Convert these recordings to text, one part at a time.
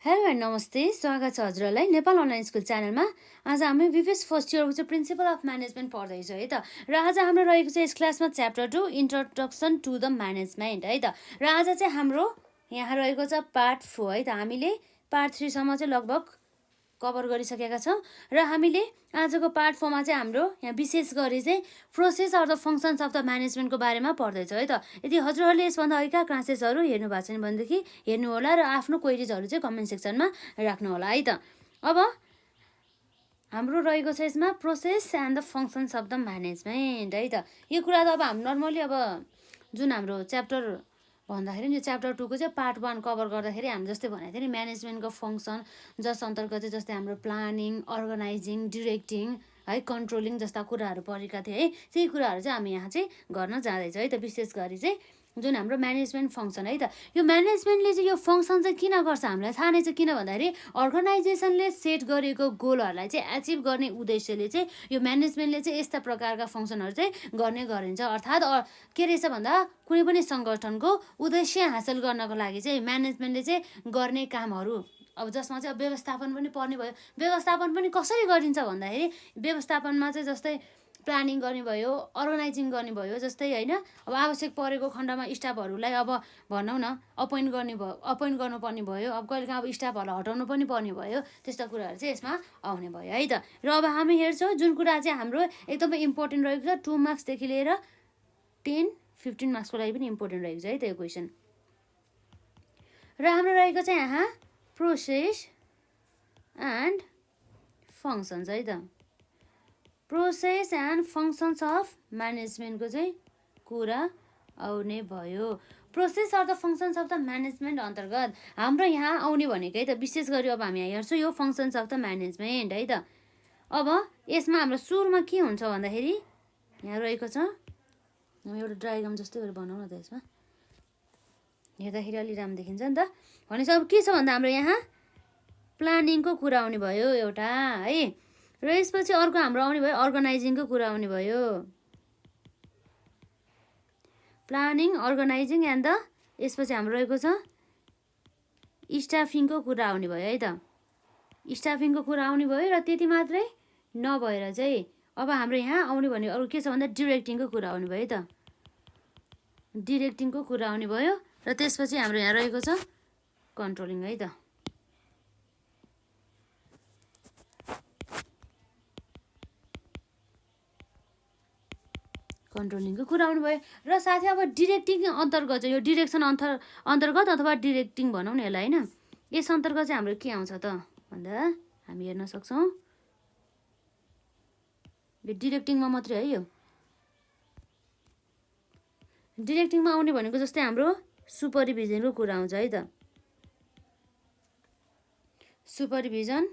Hello and नमस्ते, स्वागत छ हजुरहरूलाई नेपाल अनलाइन स्कुल च्यानलमा। आज हामी विभिस फर्स्ट इयरको चाहिँ प्रिन्सिपल अफ म्यानेजमेन्ट पढ्दैछौँ है त। र आज हाम्रो रहेको छ यस क्लासमा chapter 2 introduction to the management है त। र आज चाहिँ हाम्रो यहाँ रहेको छ पार्ट 4 है त। हामीले पार्ट 3 सम्म चाहिँ लगभग कभर गरिसकेका छौँ र हामीले आजको पार्ट 4 मा चाहिँ हाम्रो यहाँ विशेष गरी चाहिँ process or the functions of the म्यानेजमेन्टको बारेमा पढ्दैछौँ है त। यदि हजुरहरूले यसभन्दा अघिका क्लासेसहरू हेर्नु भएको छैन भनेदेखि हेर्नु होला र आफ्नो क्वेरिजहरू चाहिँ कमेन्ट सेक्सनमा राख्नु होला है त। अब हाम्रो रहेको छ यसमा process and the functions of the management है त। यो कुरा त अब हामी नर्मली अब जुन हाम्रो च्याप्टर भन्दाखेरि यो च्याप्टर 2 को चाहिँ पार्ट 1 कभर गर्दाखेरि हामी जस्तै भनेको थियो नि म्यानेजमेन्टको फङ्सन, जस अन्तर्गत चाहिँ जस्तै हाम्रो प्लानिङ, अर्गनाइजिङ, डिरेक्टिङ है, कन्ट्रोलिङ जस्ता कुराहरू पढेका थिए है। त्यही कुराहरू चाहिँ हामी यहाँ चाहिँ गर्न जाँदैछौँ है त। विशेष गरी चाहिँ जुन हाम्रो म्यानेजमेन्ट फङ्सन है त, यो म्यानेजमेन्टले चाहिँ यो फङ्सन चाहिँ किन गर्छ हामीलाई थाहा नै छ। किन भन्दाखेरि अर्गनाइजेसनले सेट गरेको गोलहरूलाई चाहिँ एचिभ गर्ने उद्देश्यले चाहिँ यो म्यानेजमेन्टले चाहिँ यस्ता प्रकारका फङ्सनहरू चाहिँ गर्ने गरिन्छ। अर्थात् के रहेछ भन्दा कुनै पनि सङ्गठनको उद्देश्य हासिल गर्नको लागि चाहिँ म्यानेजमेन्टले चाहिँ गर्ने कामहरू अब जसमा चाहिँ व्यवस्थापन पनि पर्ने भयो। व्यवस्थापन पनि कसरी गरिन्छ भन्दाखेरि व्यवस्थापनमा चाहिँ जस्तै प्लानिङ गर्ने भयो, अर्गनाइजिङ गर्ने भयो, जस्तै होइन अब आवश्यक परेको खण्डमा स्टाफहरूलाई अब भनौँ न अपोइन्ट गर्नुपर्ने भयो। अब कहिलेकाहीँ अब स्टाफहरूलाई हटाउनु पनि पर्ने भयो। त्यस्ता कुराहरू चाहिँ यसमा आउने भयो है त। र अब हामी हेर्छौँ जुन कुरा चाहिँ हाम्रो एकदमै इम्पोर्टेन्ट रहेको छ 2 मार्क्सदेखि लिएर 10-15 मार्क्सको लागि पनि इम्पोर्टेन्ट रहेको छ है त यो क्वेसन। र हाम्रो रहेको चाहिँ यहाँ प्रोसेस एन्ड फङ्सन्स है त। प्रोसेस एन्ड फङ्सन्स अफ म्यानेजमेन्टको चाहिँ कुरा आउने भयो। Process of the functions of the management अन्तर्गत हाम्रो यहाँ आउने भनेको है त। विशेष गरी अब हामी यहाँ हेर्छौँ यो फङ्सन्स अफ द म्यानेजमेन्ट है त। अब यसमा हाम्रो सुरुमा के हुन्छ भन्दाखेरि यहाँ रहेको छ, हामी एउटा डायग्राम जस्तै गरेर बनाउँ न त। यसमा हेर्दाखेरि अलि राम्रो देखिन्छ नि त। भनेपछि अब के छ भन्दा हाम्रो यहाँ प्लानिङको कुरा आउने भयो एउटा है। र यसपछि अर्को हाम्रो आउने भयो अर्गनाइजिङको कुरा आउने भयो। प्लानिङ, अर्गनाइजिङ एन्ड द यसपछि हाम्रो रहेको छ स्टाफिङको कुरा आउने भयो है त। स्टाफिङको कुरा आउने भयो र त्यति मात्रै नभएर चाहिँ अब हाम्रो यहाँ आउने भने अरू के छ भन्दा डिरेक्टिङको कुरा आउने भयो है त। डिरेक्टिङको कुरा आउने भयो र त्यसपछि हाम्रो यहाँ रहेको छ कन्ट्रोलिङ है त। कन्ट्रोलिङको कुरा आउनु भयो र साथै अब डिरेक्टिङ अन्तर्गत चाहिँ यो डिरेक्सन अन्तर्गत अथवा डिरेक्टिङ भनौँ न यसलाई होइन। यस अन्तर्गत चाहिँ हाम्रो के आउँछ त भन्दा हामी हेर्न सक्छौँ यो डिरेक्टिङमा मात्रै है। यो डिरेक्टिङमा आउने भनेको जस्तै हाम्रो सुपरभिजनको कुरा आउँछ है त। सुपरभिजन,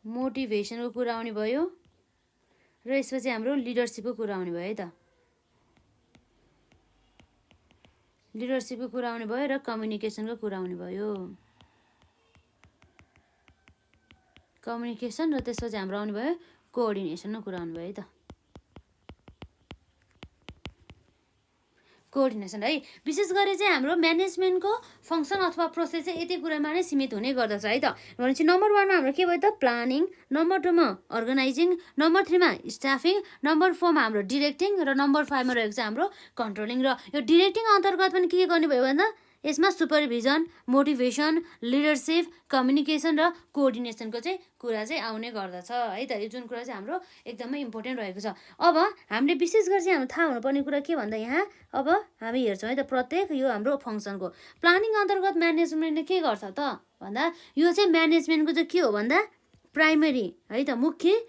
मोटिभेसनको कुरा आउने भयो र यसपछि हाम्रो लिडरसिपको कुरा आउने भयो है त। लिडरसिपको कुरा आउने भयो र कम्युनिकेसनको कुरा आउने भयो। कम्युनिकेसन र त्यसपछि हाम्रो आउने भयो कोअर्डिनेसनको कुरा आउने भयो है त। कोअर्डिनेसन है। विशेष गरी चाहिँ हाम्रो म्यानेजमेन्टको फङ्सन अथवा प्रोसेस चाहिँ यति कुरामा नै सीमित हुने गर्दछ है त। भनेपछि नम्बर 1 मा हाम्रो के भयो त प्लानिङ, नम्बर 2 मा अर्गनाइजिङ, नम्बर 3 मा स्टाफिङ, नम्बर 4 मा हाम्रो डिरेक्टिङ र नम्बर 5 मा रहेको छ हाम्रो कन्ट्रोलिङ। र यो डिरेक्टिङ अन्तर्गत पनि के गर्ने भयो भन्दा यसमा सुपरभिजन, मोटिभेसन, लिडरसिप, कम्युनिकेसन र कोअर्डिनेसनको चाहिँ कुरा चाहिँ आउने गर्दछ है त। यो जुन कुरा चाहिँ हाम्रो एकदमै इम्पोर्टेन्ट रहेको छ। अब हामीले विशेष गरी चाहिँ हाम्रो थाहा हुनुपर्ने कुरा के भन्दा यहाँ अब हामी हेर्छौँ है त प्रत्येक यो हाम्रो फङ्सनको प्लानिङ अन्तर्गत म्यानेजमेन्टले के गर्छ त भन्दा यो चाहिँ म्यानेजमेन्टको चाहिँ के हो भन्दा प्राइमेरी है त मुख्य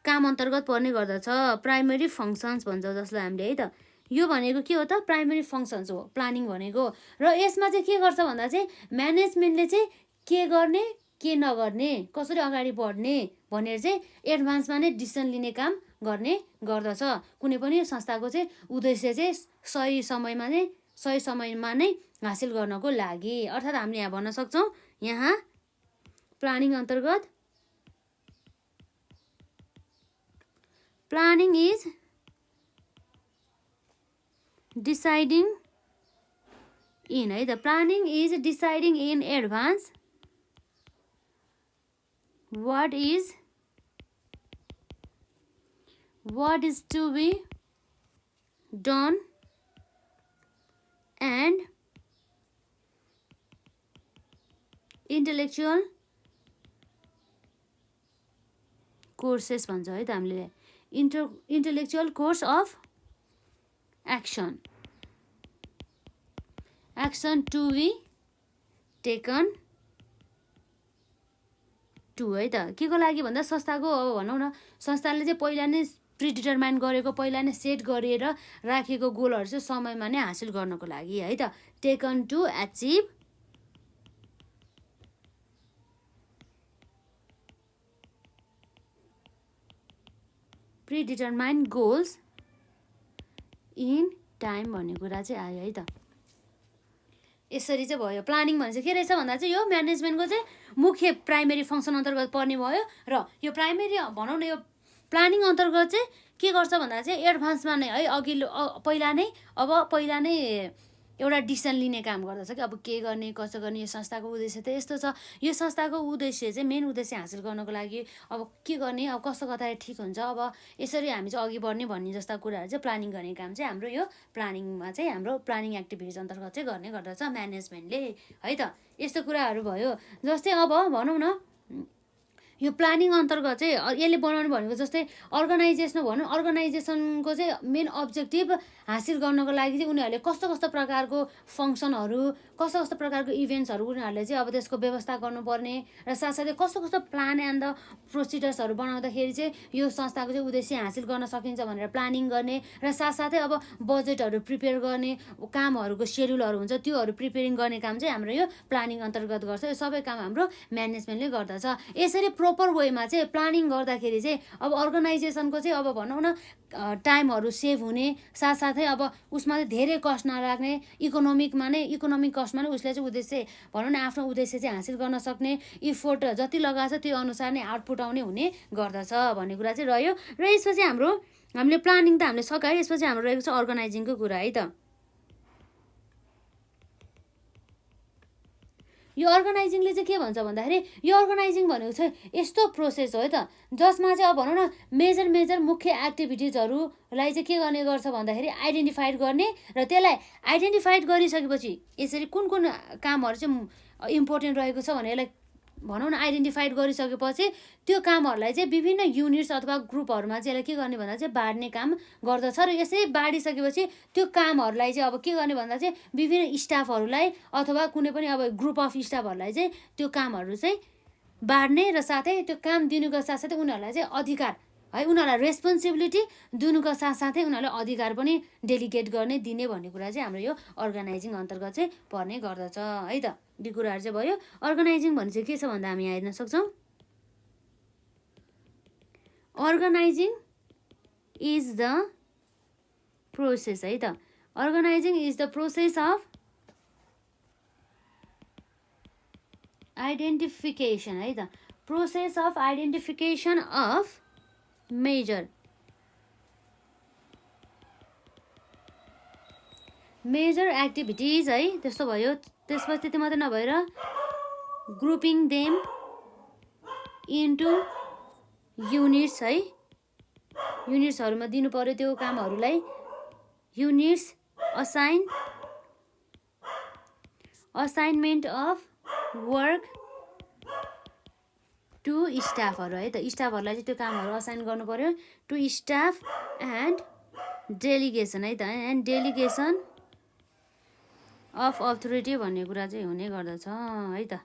काम अन्तर्गत पर्ने गर्दछ। प्राइमेरी फङ्सन्स भन्छ जसलाई हामीले है त। यो भनेको के हो त प्राइमेरी फङ्सन्स हो प्लानिङ भनेको। र यसमा चाहिँ के गर्छ भन्दा चाहिँ म्यानेजमेन्टले चाहिँ के गर्ने के नगर्ने कसरी अगाडि बढ्ने भनेर चाहिँ एडभान्समा नै डिसिसन लिने काम गर्ने गर्दछ। कुनै पनि संस्थाको चाहिँ उद्देश्य चाहिँ सही समयमा नै हासिल गर्नको लागि। अर्थात् हामीले यहाँ भन्न सक्छौँ यहाँ प्लानिङ अन्तर्गत प्लानिङ इज डिसाइडिङ इन है त। Planning is deciding in advance what is to be done and intellectual courses भन्छ है त हामीले intellectual course of action to be taken to है त के को लागि भन्दा संस्थाको अब भनौँ न संस्थाले चाहिँ पहिला नै प्रिडिटरमाइन गरेको पहिला नै सेट गरेर राखेको गोलहरू चाहिँ समयमा नै हासिल गर्नको लागि है त taken to achieve predetermined goals in time भन्ने कुरा चाहिँ आयो है त यसरी चाहिँ भयो प्लानिङ भने चाहिँ के रहेछ भन्दा चाहिँ यो म्यानेजमेन्टको चाहिँ मुख्य प्राइमेरी फङ्सन अन्तर्गत पर्ने भयो र यो प्राइमेरी भनौँ न यो प्लानिङ अन्तर्गत चाहिँ के गर्छ भन्दा चाहिँ एडभान्समा नै है अघिल्लो पहिला नै एउटा डिसिसन लिने काम गर्दछ कि अब के गर्ने कसो गर्ने यो संस्थाको उद्देश्य त यस्तो छ यो संस्थाको उद्देश्य चाहिँ मेन उद्देश्य हासिल गर्नको लागि अब के गर्ने अब कस्तो गर्दाखेरि ठिक हुन्छ अब यसरी हामी चाहिँ अघि बढ्ने भन्ने जस्ता कुराहरू चाहिँ प्लानिङ गर्ने काम चाहिँ हाम्रो यो प्लानिङमा चाहिँ हाम्रो प्लानिङ एक्टिभिटिज अन्तर्गत चाहिँ गर्ने गर्दछ म्यानेजमेन्टले है त यस्तो कुराहरू भयो जस्तै अब भनौँ न यो प्लानिङ अन्तर्गत चाहिँ यसले बनाउनु भनेको जस्तै अर्गनाइजेसन भनौँ अर्गनाइजेसनको चाहिँ मेन अब्जेक्टिभ हासिल गर्नको लागि चाहिँ उनीहरूले कस्तो कस्तो प्रकारको फङ्सनहरू कस्तो कस्तो प्रकारको इभेन्ट्सहरू उनीहरूले चाहिँ अब त्यसको व्यवस्था गर्नुपर्ने र साथसाथै कस्तो कस्तो प्लान एन्ड द प्रोसिडर्सहरू बनाउँदाखेरि चाहिँ यो संस्थाको चाहिँ उद्देश्य हासिल गर्न सकिन्छ भनेर प्लानिङ गर्ने र साथसाथै अब बजेटहरू प्रिपेयर गर्ने कामहरूको सेड्युलहरू हुन्छ त्योहरू प्रिपेरिङ गर्ने काम चाहिँ हाम्रो यो प्लानिङ अन्तर्गत गर्छ यो सबै काम हाम्रो म्यानेजमेन्टले गर्दछ यसरी प्रोपर वेमा चाहिँ प्लानिङ गर्दाखेरि चाहिँ अब अर्गनाइजेसनको चाहिँ अब भनौँ न टाइमहरू सेभ हुने साथसाथै अब उसमा चाहिँ धेरै कस्ट नराख्ने इकोनोमिक कस्टमा नै उसले चाहिँ उद्देश्य भनौँ न आफ्नो उद्देश्य चाहिँ हासिल गर्न सक्ने इफोर्ट जति लगाएको छ त्यो अनुसार नै आउटपुट आउने हुने गर्दछ भन्ने कुरा चाहिँ रह्यो र यसपछि हामीले प्लानिङ त हामीले सकायो यसपछि हाम्रो रहेको छ अर्गनाइजिङको कुरा है त यो अर्गनाइजिङले चाहिँ के भन्छ भन्दाखेरि यो अर्गनाइजिङ भनेको चाहिँ यस्तो प्रोसेस हो है त जसमा चाहिँ अब भनौँ न मेजर मुख्य एक्टिभिटिजहरूलाई चाहिँ के गर्ने गर्छ भन्दाखेरि आइडेन्टिफाइड गर्ने र त्यसलाई आइडेन्टिफाइड गरिसकेपछि यसरी कुन कामहरू चाहिँ इम्पोर्टेन्ट रहेको छ भनेर भनौँ न आइडेन्टिफाइड गरिसकेपछि त्यो कामहरूलाई चाहिँ विभिन्न युनिट्स अथवा ग्रुपहरूमा चाहिँ यसलाई के गर्ने भन्दा चाहिँ बाँड्ने काम गर्दछ र यसरी बाँडिसकेपछि त्यो कामहरूलाई चाहिँ अब के गर्ने भन्दा चाहिँ विभिन्न स्टाफहरूलाई अथवा कुनै पनि अब ग्रुप अफ स्टाफहरूलाई चाहिँ त्यो कामहरू चाहिँ बाँड्ने र साथै त्यो काम दिनुको साथसाथै उनीहरूलाई चाहिँ अधिकार है उनीहरूलाई रेस्पोन्सिबिलिटी दिनुको साथसाथै उनीहरूलाई अधिकार पनि डेलिगेट गर्ने दिने भन्ने कुरा चाहिँ हाम्रो यो अर्गनाइजिङ अन्तर्गत चाहिँ पर्ने गर्दछ है त यो कुराहरू चाहिँ भयो अर्गनाइजिङ भने चाहिँ के छ भन्दा हामी हेर्न सक्छौँ अर्गनाइजिङ इज द प्रोसेस है त organising is the process of identification है त process of identification of major activities है त्यस्तो भयो त्यसपछि त्यति मात्रै नभएर ग्रुपिङ देम इन्टु युनिट्स है युनिट्सहरूमा दिनु पर्यो त्यो कामहरूलाई units assignment of work to स्टाफहरू है त स्टाफहरूलाई चाहिँ त्यो कामहरू असाइन गर्नु पर्यो टु स्टाफ एन्ड डेलिगेसन है त एन्ड डेलिगेसन अफ अथोरिटी भन्ने कुरा चाहिँ हुने गर्दछ है त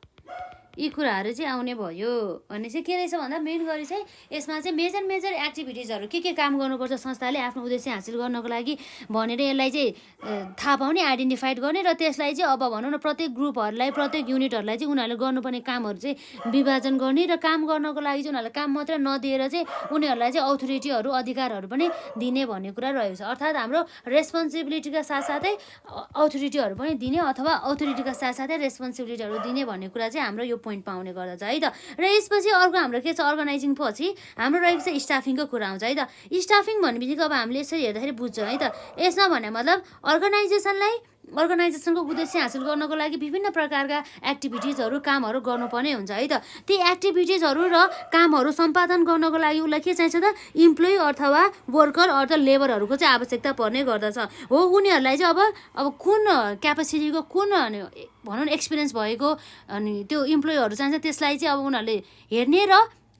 यी कुराहरू चाहिँ आउने भयो भन्ने चाहिँ के रहेछ भन्दा मेन गरी चाहिँ यसमा चाहिँ मेजर एक्टिभिटिजहरू के काम गर्नुपर्छ संस्थाले आफ्नो उद्देश्य हासिल गर्नको लागि भनेर यसलाई चाहिँ थाहा पाउने आइडेन्टिफाइड गर्ने र त्यसलाई चाहिँ अब भनौँ न प्रत्येक ग्रुपहरूलाई प्रत्येक युनिटहरूलाई चाहिँ उनीहरूले गर्नुपर्ने कामहरू चाहिँ विभाजन गर्ने र काम गर्नको लागि चाहिँ उनीहरूलाई काम मात्रै नदिएर चाहिँ उनीहरूलाई चाहिँ अथोरिटीहरू अधिकारहरू पनि दिने भन्ने कुरा रहेको छ अर्थात् हाम्रो रेस्पोन्सिबिलिटीका साथसाथै अथोरिटीहरू पनि दिने अथवा अथोरिटीका साथसाथै रेस्पोन्सिबिलिटीहरू दिने भन्ने कुरा चाहिँ हाम्रो यो पोइन्ट पाउने गर्दछ है त र यसपछि अर्को हाम्रो के छ अर्गनाइजिङ पछि हाम्रो रहेको छ स्टाफिङको कुरा आउँछ है त स्टाफिङ भन्ने बित्तिकै अब हामीले यसरी हेर्दाखेरि बुझ्छौँ है त यसमा भने मतलब अर्गनाइजेसनलाई अर्गनाइजेसनको उद्देश्य हासिल गर्नको लागि विभिन्न प्रकारका एक्टिभिटिजहरू कामहरू गर्नुपर्ने हुन्छ है त। ती एक्टिभिटिजहरू र कामहरू सम्पादन गर्नको लागि उसलाई के चाहिन्छ त, इम्प्लोइ अथवा वर्कर अथवा लेबरहरूको चाहिँ आवश्यकता पर्ने गर्दछ। हो, उनीहरूलाई चाहिँ अब कुन क्यापेसिटीको कुन भनौँ न एक्सपिरियन्स भएको अनि त्यो इम्प्लोइहरू चाहिन्छ, त्यसलाई चाहिँ अब उनीहरूले हेर्ने र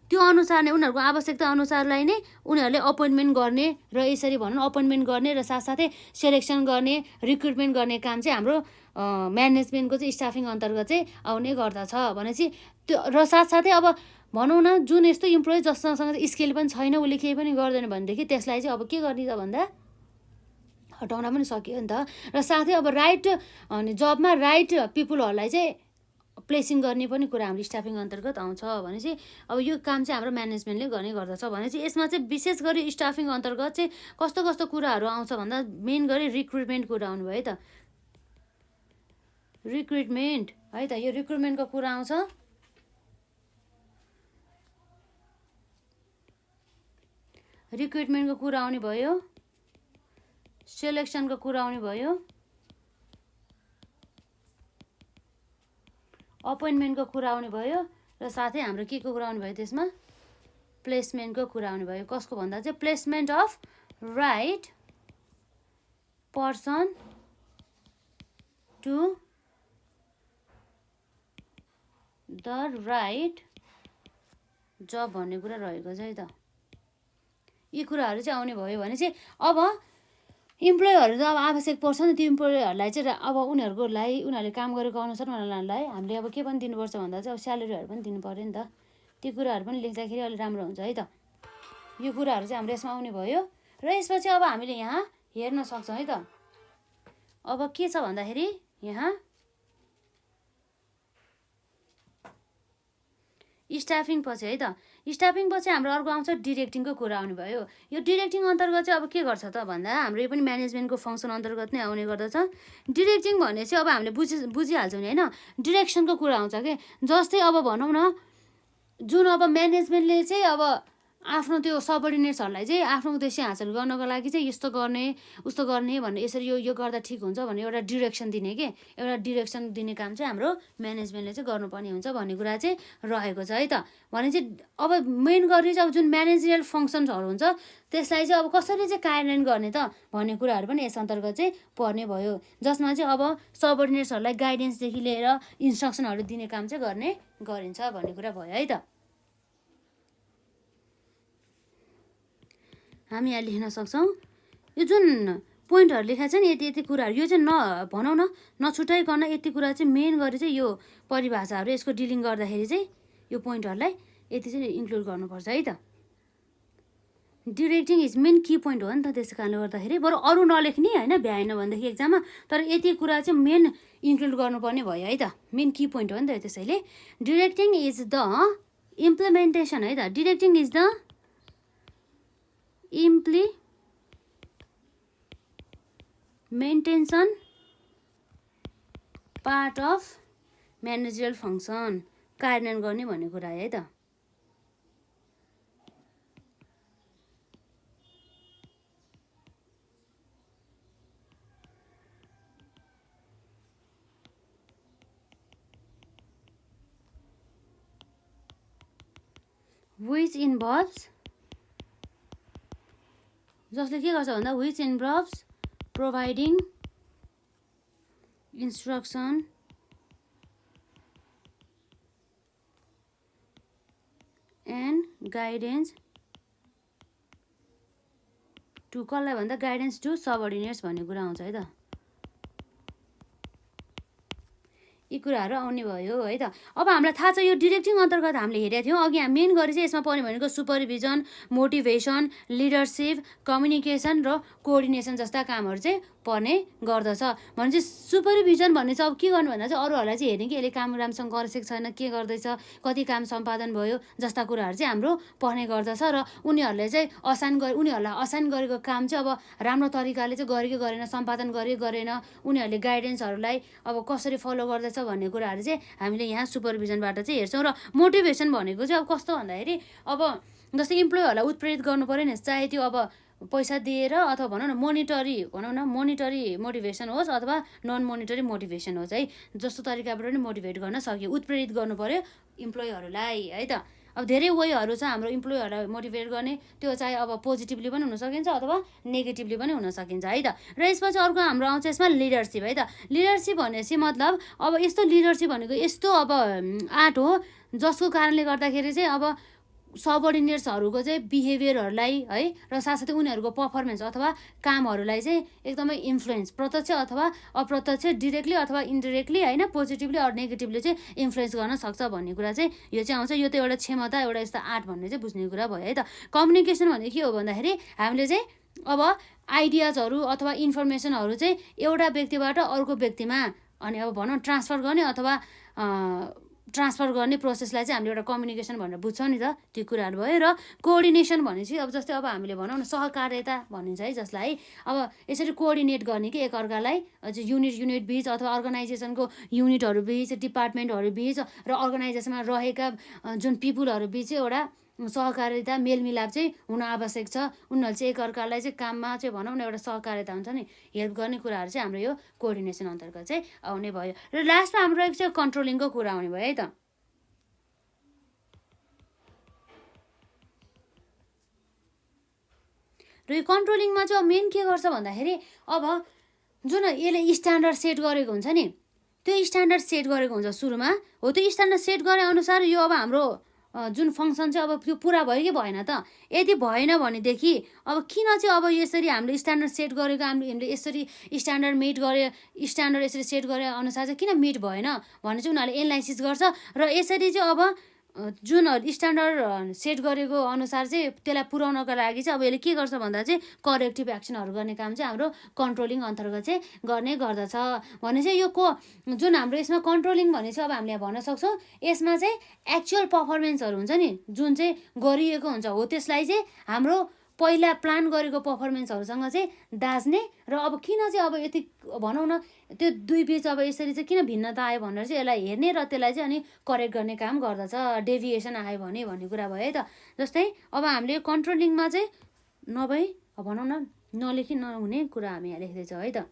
त्यो अनुसार नै उनीहरूको आवश्यकता अनुसारलाई नै उनीहरूले अपोइन्टमेन्ट गर्ने र यसरी भनौँ अपोइन्टमेन्ट गर्ने र साथसाथै सेलेक्सन गर्ने, रिक्रुटमेन्ट गर्ने काम चाहिँ हाम्रो म्यानेजमेन्टको चाहिँ स्टाफिङ अन्तर्गत चाहिँ आउने गर्दछ भनेपछि त्यो। र साथसाथै अब भनौँ न जुन यस्तो इम्प्लोइ जससँग स्किल पनि छैन, उसले केही पनि गर्दैन भनेदेखि त्यसलाई चाहिँ अब के गर्ने त भन्दा हटाउन पनि सकियो नि त। र साथै अब राइट अनि जबमा राइट पिपुलहरूलाई चाहिँ प्लेसिङ गर्ने पनि कुरा हाम्रो स्टाफिङ अन्तर्गत आउँछ भनेपछि अब यो काम चाहिँ हाम्रो म्यानेजमेन्टले गर्ने गर्दछ भनेपछि यसमा चाहिँ विशेष गरी स्टाफिङ अन्तर्गत चाहिँ कस्तो कस्तो कुराहरू आउँछ भन्दा मेन गरी रिक्रुटमेन्ट कुरा आउनु भयो है त। रिक्रुटमेन्ट है त, यो रिक्रुटमेन्टको कुरा आउँछ। रिक्रुटमेन्टको कुरा आउने भयो, सेलेक्सनको कुरा आउने भयो, अपोइन्टमेन्टको कुरा आउने भयो र साथै हाम्रो के को कुरा आउने भयो त्यसमा, प्लेसमेन्टको कुरा आउने भयो। कसको भन्दा चाहिँ placement of right person to the right job भन्ने कुरा रहेको छ है त। यी कुराहरू चाहिँ आउने भयो भने चाहिँ अब इम्प्लोइहरू त अब आवश्यक पर्छ नि, त्यो इम्प्लोइहरूलाई चाहिँ अब उनीहरूले काम गरेको अनुसार उनीहरूलाई हामीले अब के पनि दिनुपर्छ भन्दा चाहिँ अब स्यालेरीहरू पनि दिनु पऱ्यो नि त। त्यो कुराहरू पनि लेख्दाखेरि अलिक राम्रो हुन्छ है त। यो कुराहरू चाहिँ हाम्रो यसमा आउने भयो र यसपछि अब हामीले यहाँ हेर्न सक्छौँ है त। अब के छ भन्दाखेरि यहाँ स्टाफिङ पछि है त, स्टाफिङ पछि हाम्रो अर्को आउँछ डिरेक्टिङको कुरा आउने भयो। यो डिरेक्टिङ अन्तर्गत चाहिँ अब के गर्छ त भन्दा हाम्रो यो पनि म्यानेजमेन्टको फङ्सन अन्तर्गत नै आउने गर्दछ। डिरेक्टिङ भन्ने चाहिँ अब हामीले बुझिहाल्छौँ नि होइन, डिरेक्सनको कुरा आउँछ कि जस्तै अब भनौँ न जुन अब म्यानेजमेन्टले चाहिँ अब आफ्नो त्यो सबअर्डिनेट्सहरूलाई चाहिँ आफ्नो उद्देश्य हासिल गर्नको लागि चाहिँ यस्तो गर्ने उस्तो गर्ने भन्ने, यसरी यो गर्दा ठिक हुन्छ भन्ने एउटा डिरेक्सन दिने के, एउटा डिरेक्सन दिने काम चाहिँ हाम्रो म्यानेजमेन्टले चाहिँ गर्नुपर्ने हुन्छ भन्ने कुरा चाहिँ रहेको छ है त। भने चाहिँ अब मेन गरी चाहिँ अब जुन म्यानेजरियल फङ्सन्सहरू हुन्छ त्यसलाई चाहिँ अब कसरी चाहिँ कार्यान्वयन गर्ने त भन्ने कुराहरू पनि यस अन्तर्गत चाहिँ पर्ने भयो, जसमा चाहिँ अब सबअर्डिनेट्सहरूलाई गाइडेन्सदेखि लिएर इन्स्ट्रक्सनहरू दिने काम चाहिँ गर्ने गरिन्छ भन्ने कुरा भयो है त। हामी यहाँ लेख्न सक्छौँ यो जुन पोइन्टहरू लेखाएको छ नि यति यति कुराहरू, यो चाहिँ भनौँ न नछुटाइकन यति कुरा चाहिँ मेन गरी चाहिँ यो परिभाषाहरू यसको डिलिङ गर्दाखेरि चाहिँ यो पोइन्टहरूलाई यति चाहिँ इन्क्लुड गर्नुपर्छ है त। Directing is main Ki point हो नि त, त्यसै कारणले गर्दाखेरि बरु अरू नलेख्ने होइन भ्याएन भनेदेखि एक्जाममा, तर यति कुरा चाहिँ मेन इन्क्लुड गर्नुपर्ने भयो है त, मेन की पोइन्ट हो नि त। त्यसैले डिरेक्टिङ इज द इम्प्लिमेन्टेसन है त, directing is the implementation part of managerial function, कार्यान्वयन गर्ने भन्ने कुरा है त। which involves, जसले के गर्छ भन्दा which involves providing instruction and guidance to कसलाई भन्दा गाइडेन्स टु सबअर्डिनेट्स भन्ने कुरा आउँछ है त। यी कुराहरू आउने भयो है त। अब हामीलाई थाहा छ यो डिरेक्टिङ अन्तर्गत हामीले हेरेका थियौँ अघि, हामी मेन गरी चाहिँ यसमा पर्ने भनेको सुपरभिजन, मोटिभेसन, लिडरसिप, कम्युनिकेसन र कोअर्डिनेसन जस्ता कामहरू चाहिँ पर्ने गर्दछ। भने चाहिँ सुपरभिजन भन्ने चाहिँ अब के गर्नु भन्दा चाहिँ अरूहरूलाई चाहिँ हेर्ने कि यसले काम राम्रोसँग गरेको छैन, के गर्दैछ, कति काम सम्पादन भयो जस्ता कुराहरू चाहिँ हाम्रो पर्ने गर्दछ र उनीहरूलाई असाइन गरेको काम चाहिँ अब राम्रो तरिकाले चाहिँ गरे कि गरेन, सम्पादन गरे गरेन, उनीहरूले गाइडेन्सहरूलाई अब कसरी फलो गर्दैछ भन्ने कुराहरू चाहिँ हामीले यहाँ सुपरभिजनबाट चाहिँ हेर्छौँ। र मोटिभेसन भनेको चाहिँ अब कस्तो भन्दाखेरि अब जस्तै इम्प्लोइहरूलाई उत्प्रेरित गर्नु पऱ्यो नि, चाहे त्यो अब पैसा दिएर अथवा भनौँ न मोनिटरी मोटिभेसन होस् अथवा नन मोनिटरी मोटिभेसन होस् है, जस्तो तरिकाबाट पनि मोटिभेट गर्न सक्यो, उत्प्रेरित गर्नु पर्यो इम्प्लोइहरूलाई है त। अब धेरै वेहरू छ हाम्रो इम्प्लोइहरूलाई मोटिभेट गर्ने, त्यो चाहिँ अब पोजिटिभली पनि हुन सकिन्छ अथवा नेगेटिभली पनि हुन सकिन्छ है त। र यसपछि अर्को हाम्रो आउँछ यसमा लिडरसिप है त। लिडरसिप भनेपछि मतलब अब यस्तो लिडरसिप भनेको यस्तो अब आर्ट हो जसको कारणले गर्दाखेरि चाहिँ अब सबअर्डिनेट्सहरूको चाहिँ बिहेभियरहरूलाई है र साथसाथै उनीहरूको पर्फर्मेन्स अथवा कामहरूलाई चाहिँ एकदमै इन्फ्लुएन्स प्रत्यक्ष अथवा अप्रत्यक्ष डिरेक्टली अथवा इन्डिरेक्टली होइन पोजिटिभली अर नेगेटिभली चाहिँ इन्फ्लुएन्स गर्न सक्छ भन्ने कुरा चाहिँ यो चाहिँ आउँछ। यो त एउटा क्षमता एउटा यस्तो आर्ट भन्ने चाहिँ बुझ्ने कुरा भयो है त। कम्युनिकेसन भनेको के हो भन्दाखेरि हामीले चाहिँ अब आइडियाजहरू अथवा इन्फर्मेसनहरू चाहिँ एउटा व्यक्तिबाट अर्को व्यक्तिमा अनि अब भनौँ ट्रान्सफर गर्ने अथवा ट्रान्सफर गर्ने प्रोसेसलाई चाहिँ हामीले एउटा कम्युनिकेसन भनेर बुझ्छौँ नि त, त्यो कुराहरू भयो। र कोअर्डिनेसन भनेपछि अब जस्तै अब हामीले भनौँ न सहकार्यता भनिन्छ है, जसलाई अब यसरी कोअर्डिनेट गर्ने कि एकअर्कालाई युनिट बिच अथवा अर्गनाइजेसनको युनिटहरू बिच डिपार्टमेन्टहरू बिच र अर्गनाइजेसनमा रहेका जुन पिपुलहरू बिच चाहिँ एउटा सहकार्यता मेलमिलाप चाहिँ हुन आवश्यक छ। उनीहरूले चाहिँ एकअर्कालाई चाहिँ काममा चाहिँ भनौँ न एउटा सहकार्यता हुन्छ नि, हेल्प गर्ने कुराहरू चाहिँ हाम्रो यो कोअर्डिनेसन अन्तर्गत चाहिँ आउने भयो। र लास्टमा हाम्रो एक चाहिँ कन्ट्रोलिङको कुरा आउने भयो है त। र यो कन्ट्रोलिङमा चाहिँ मेन के गर्छ भन्दाखेरि अब जुन यसले स्ट्यान्डर्ड सेट गरेको हुन्छ नि, त्यो स्ट्यान्डर्ड सेट गरेको हुन्छ सुरुमा हो, त्यो स्ट्यान्डर्ड सेट गरे अनुसार यो अब हाम्रो जुन फङ्सन चाहिँ अब त्यो पुरा भयो कि भएन त। यदि भएन भनेदेखि अब किन चाहिँ अब यसरी हामीले स्ट्यान्डर्ड सेट गरेको हामीले यसरी स्ट्यान्डर्ड स्ट्यान्डर्ड यसरी सेट गरे अनुसार चाहिँ किन मिट भएन भने चाहिँ उनीहरूले एनालाइसिस गर्छ। र यसरी चाहिँ अब जुन स्ट्यान्डर्ड सेट गरेको अनुसार चाहिँ त्यसलाई पुर्याउनको लागि चाहिँ अब यसले के गर्छ भन्दा चाहिँ करेक्टिभ एक्सनहरू गर्ने काम चाहिँ हाम्रो कन्ट्रोलिङ अन्तर्गत चाहिँ गर्ने गर्दछ भने चाहिँ यो जुन हाम्रो यसमा कन्ट्रोलिङ भने चाहिँ अब हामीले भन्न सक्छौँ यसमा चाहिँ एक्चुअल पर्फर्मेन्सहरू हुन्छ नि जुन चाहिँ गरिएको हुन्छ हो, त्यसलाई चाहिँ हाम्रो पहिला प्लान गरेको पर्फर्मेन्सहरूसँग चाहिँ दाज्ने। र अब किन चाहिँ अब यति भनौँ न त्यो दुई बिच अब यसरी चाहिँ किन भिन्नता आयो भनेर चाहिँ यसलाई हेर्ने र त्यसलाई चाहिँ अनि करेक्ट गर्ने काम गर्दछ, डेभिएसन आयो भने भन्ने कुरा भयो है त। जस्तै अब हामीले कन्ट्रोलिङमा चाहिँ नभई भनौँ न नलेखी नहुने कुरा हामी यहाँ लेख्दैछौँ है त।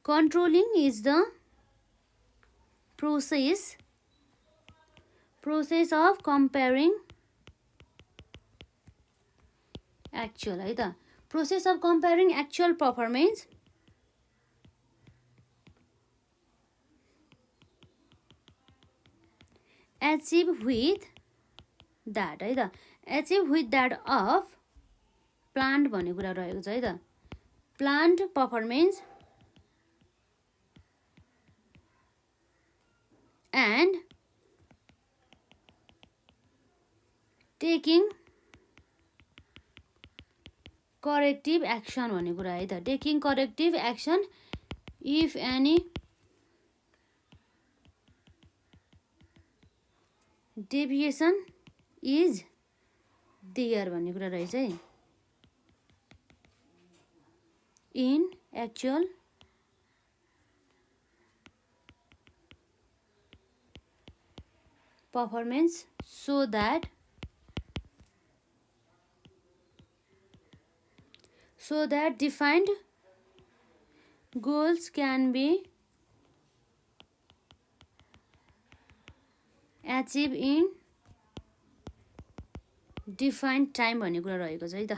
Controlling is the process of comparing actual है त, process of comparing actual performance achieve with that है त, achieve with that of planned भन्ने कुरा रहेको छ है त। planned performance and taking corrective action भन्ने कुरा है त। Taking corrective action if any deviation is there भन्ने कुरा रहेछ है। In actual performance so that defined goals can be achieved in defined time भन्ने कुरा रहेको छ है त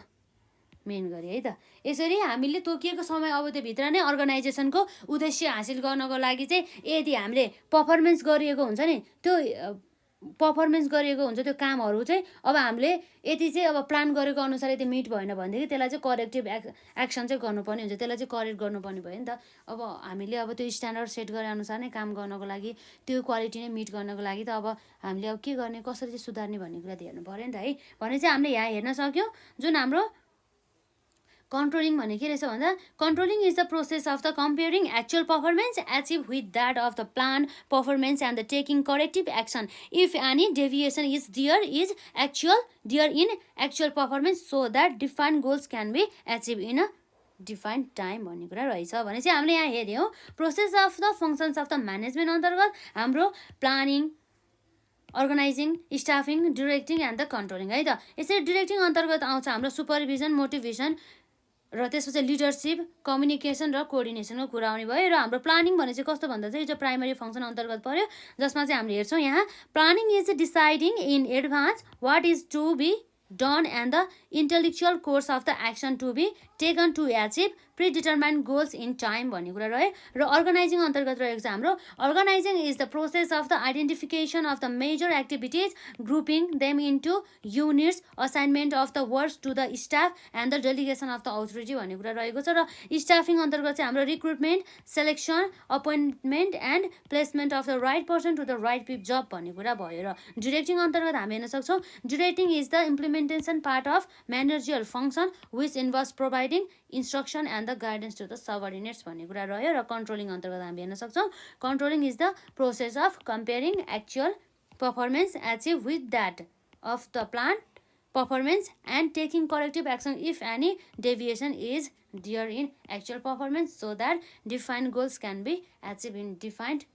मेन गरी है त। यसरी हामीले तोकिएको समय अवधिभित्र नै अर्गनाइजेसनको उद्देश्य हासिल गर्नको लागि चाहिँ यदि हामीले पर्फर्मेन्स गरिएको हुन्छ नि त्यो त्यो कामहरू चाहिँ अब हामीले यति चाहिँ अब प्लान गरेको अनुसार यदि मिट भएन भनेदेखि त्यसलाई चाहिँ करेक्टिभ एक्सन चाहिँ गर्नुपर्ने हुन्छ, त्यसलाई चाहिँ करेक्ट गर्नुपर्ने भयो नि त। अब हामीले अब त्यो स्ट्यान्डर्ड सेट गरे अनुसार नै काम गर्नको लागि त्यो क्वालिटी नै मिट गर्नको लागि त अब हामीले अब के गर्ने कसरी चाहिँ सुधार्ने भन्ने कुरा हेर्नु पऱ्यो नि त है। भने चाहिँ हामीले यहाँ हेर्न सक्यौँ जुन हाम्रो कन्ट्रोलिङ भने के रहेछ भन्दा controlling is the process of the comparing actual performance achieve with that of the plan performance and the taking corrective action if any deviation is there in actual performance so that defined goals can be achieve in a defined time भन्ने कुरा रहेछ। भने चाहिँ हामीले यहाँ हेऱ्यौँ process of the functions of the management अन्तर्गत हाम्रो planning organizing, staffing, directing and the controlling है त। यसरी डिरेक्टिङ अन्तर्गत आउँछ हाम्रो सुपरभिजन, मोटिभेसन र त्यसपछि लिडरसिप, कम्युनिकेसन र कोअर्डिनेसनको कुरा आउने भयो। र हाम्रो प्लानिङ भने चाहिँ कस्तो भन्दा चाहिँ यो चाहिँ प्राइमरी फङ्सन अन्तर्गत पर्यो, जसमा चाहिँ हामीले हेर्छौँ यहाँ planning is deciding in advance what is to be done and the intellectual course of the action to be taken to achieve predetermined goals in time भन्ने कुरा रह्यो। र अर्गनाइजिङ अन्तर्गत रहेको छ हाम्रो organizing is the process of the identification of the major activities, grouping them into units, assignment of the works to the staff and the delegation of the authority भन्ने कुरा रहेको छ। र स्टाफिङ अन्तर्गत चाहिँ हाम्रो recruitment, selection, appointment and placement of the right person to the right job भन्ने कुरा भयो। र डिरेक्टिङ अन्तर्गत हामी हेर्न सक्छौँ directing is the implementation part of managerial function which involves providing instruction and the guidance to the subordinates भन्ने कुरा रह्यो। र कन्ट्रोलिङ अन्तर्गत हामी हेर्न सक्छौँ controlling is the process of comparing actual performance achieve with that of the plan performance and taking corrective action if any deviation is there in actual performance so that defined goals can be achieved in defined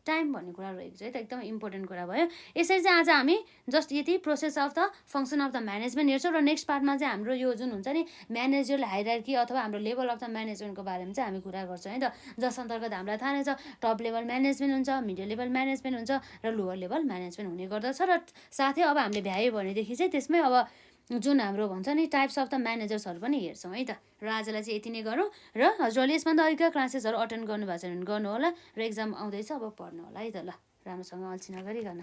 time भन्ने कुरा रहेको छ है त, एकदम important कुरा भयो। यसरी चाहिँ आज हामी जस्ट यति process of the function of the management हेर्छौँ। र नेक्स्ट पार्टमा चाहिँ हाम्रो यो जुन हुन्छ नि म्यानेजरियल हायरार्की अथवा हाम्रो लेभल अफ द म्यानेजमेन्टको बारेमा चाहिँ हामी कुरा गर्छौँ है त, जस अन्तर्गत हामीलाई थाहा नै छ टप लेभल म्यानेजमेन्ट हुन्छ, मिडल लेभल म्यानेजमेन्ट हुन्छ र लोवर लेभल म्यानेजमेन्ट हुने गर्दछ। र साथै अब हामीले भ्यायो भनेदेखि चाहिँ त्यसमै अब जुन हाम्रो भन्छ नि टाइप्स अफ द म्यानेजर्सहरू पनि हेर्छौँ है त। र आजलाई चाहिँ यति नै गरौँ। र हजुरहरूले यसभन्दा अहिलेका क्लासेसहरू अटेन्ड गर्नुभएको छ भने गर्नु होला। र एक्जाम आउँदैछ अब पढ्नु होला है त। ल राम्रोसँग अल्छी नगरिकन।